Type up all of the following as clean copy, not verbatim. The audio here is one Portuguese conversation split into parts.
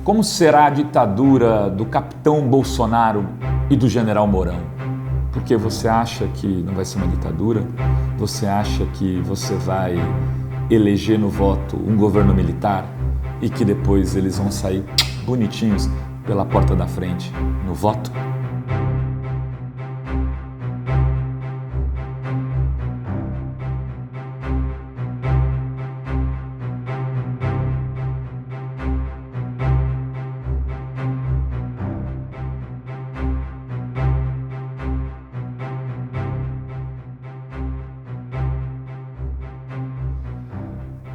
Como será a ditadura do capitão Bolsonaro e do general Mourão? Porque você acha que não vai ser uma ditadura? Você acha que você vai eleger no voto um governo militar e que depois eles vão sair bonitinhos pela porta da frente no voto?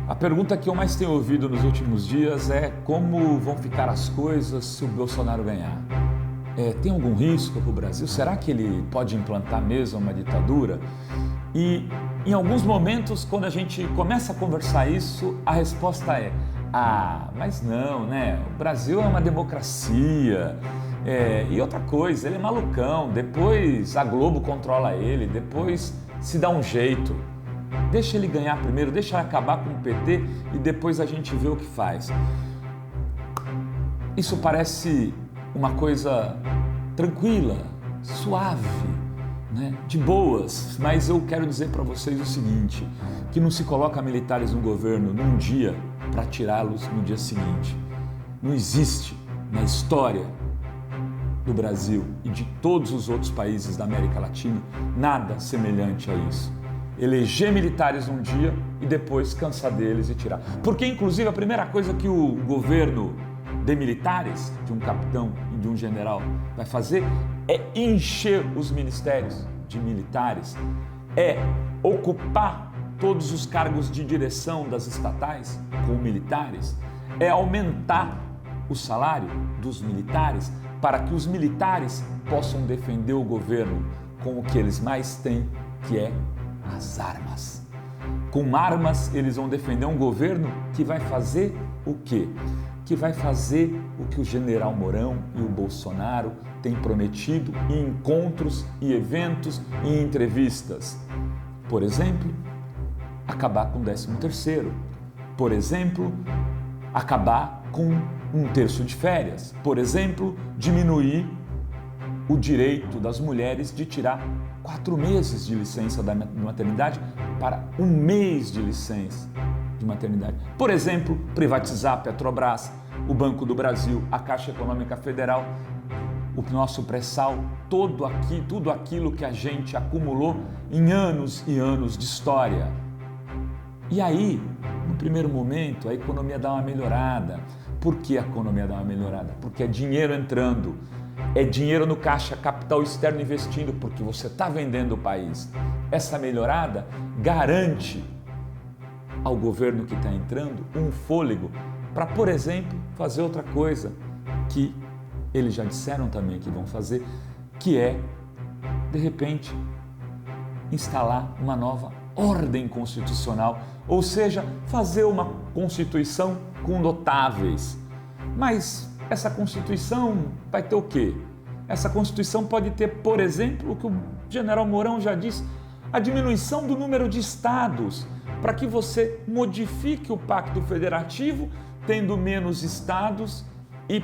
A pergunta que eu mais tenho ouvido nos últimos dias é como vão ficar as coisas se o Bolsonaro ganhar. Tem algum risco para o Brasil? Será que ele pode implantar mesmo uma ditadura? E em alguns momentos, quando a gente começa a conversar isso, a resposta é: mas não, né? O Brasil é uma democracia. E outra coisa, ele é malucão, depois a Globo controla ele, depois se dá um jeito. Deixa ele ganhar primeiro, deixa ele acabar com o PT e depois a gente vê o que faz. Isso parece uma coisa tranquila, suave, né? De boas, mas eu quero dizer para vocês o seguinte, que não se coloca militares no governo num dia para tirá-los no dia seguinte. Não existe na história do Brasil e de todos os outros países da América Latina nada semelhante a isso. Eleger militares um dia e depois cansar deles e tirar. Porque, inclusive, a primeira coisa que o governo de militares, de um capitão e de um general, vai fazer é encher os ministérios de militares, é ocupar todos os cargos de direção das estatais com militares, é aumentar o salário dos militares para que os militares possam defender o governo com o que eles mais têm, que é as armas. Com armas, eles vão defender um governo que vai fazer o quê? Que vai fazer o que o general Mourão e o Bolsonaro têm prometido em encontros e eventos e entrevistas. Por exemplo, acabar com o 13º. Por exemplo, acabar com 1/3 de férias. Por exemplo, diminuir o direito das mulheres de tirar 4 meses de licença da maternidade para 1 mês de licença de maternidade. Por exemplo, privatizar a Petrobras, o Banco do Brasil, a Caixa Econômica Federal, o nosso pré-sal, tudo aquilo que a gente acumulou em anos e anos de história. E aí, no primeiro momento, a economia dá uma melhorada. Por que a economia dá uma melhorada? Porque é dinheiro entrando. É dinheiro no caixa, capital externo investindo, porque você está vendendo o país. Essa melhorada garante ao governo que está entrando um fôlego para, por exemplo, fazer outra coisa que eles já disseram também que vão fazer, que é, de repente, instalar uma nova ordem constitucional, ou seja, fazer uma constituição com notáveis. Mas essa Constituição vai ter o quê? Essa Constituição pode ter, por exemplo, o que o general Mourão já disse, a diminuição do número de estados, para que você modifique o Pacto Federativo, tendo menos estados e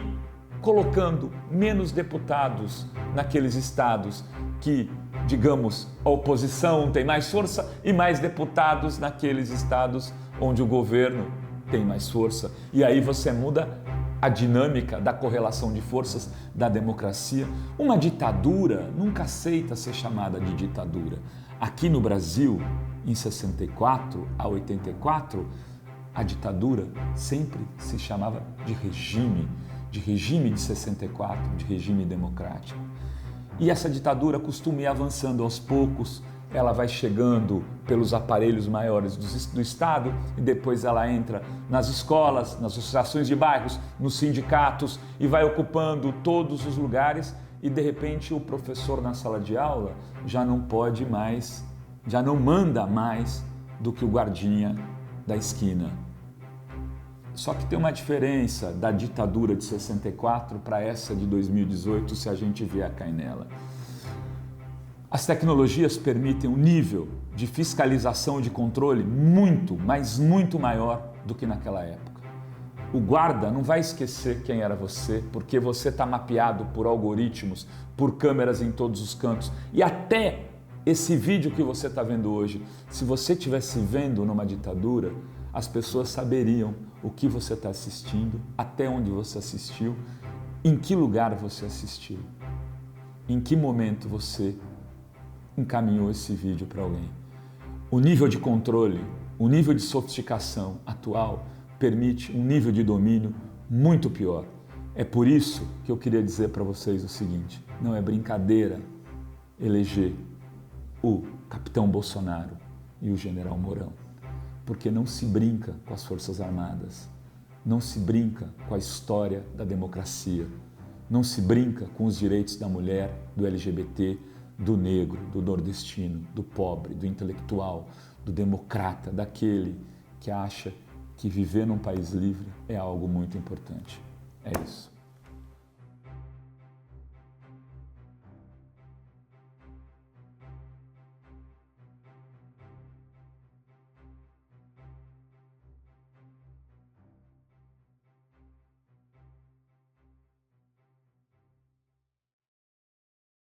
colocando menos deputados naqueles estados que, digamos, a oposição tem mais força e mais deputados naqueles estados onde o governo tem mais força. E aí você muda a dinâmica da correlação de forças da democracia. Uma ditadura nunca aceita ser chamada de ditadura. Aqui no Brasil, em 64 a 84, a ditadura sempre se chamava de regime de 64, de regime democrático. E essa ditadura costuma ir avançando aos poucos, ela vai chegando pelos aparelhos maiores do Estado e depois ela entra nas escolas, nas associações de bairros, nos sindicatos e vai ocupando todos os lugares e de repente o professor na sala de aula já não pode mais, já não manda mais do que o guardinha da esquina. Só que tem uma diferença da ditadura de 64 para essa de 2018, se a gente vier a cair nela. As tecnologias permitem um nível de fiscalização e de controle muito, mas muito maior do que naquela época. O guarda não vai esquecer quem era você, porque você está mapeado por algoritmos, por câmeras em todos os cantos. E até esse vídeo que você está vendo hoje, se você estivesse vendo numa ditadura, as pessoas saberiam o que você está assistindo, até onde você assistiu, em que lugar você assistiu, em que momento você encaminhou esse vídeo para alguém. O nível de controle, o nível de sofisticação atual permite um nível de domínio muito pior. É por isso que eu queria dizer para vocês o seguinte: não é brincadeira eleger o capitão Bolsonaro e o general Mourão, porque não se brinca com as Forças Armadas, não se brinca com a história da democracia, não se brinca com os direitos da mulher, do LGBT, do negro, do nordestino, do pobre, do intelectual, do democrata, daquele que acha que viver num país livre é algo muito importante. É isso.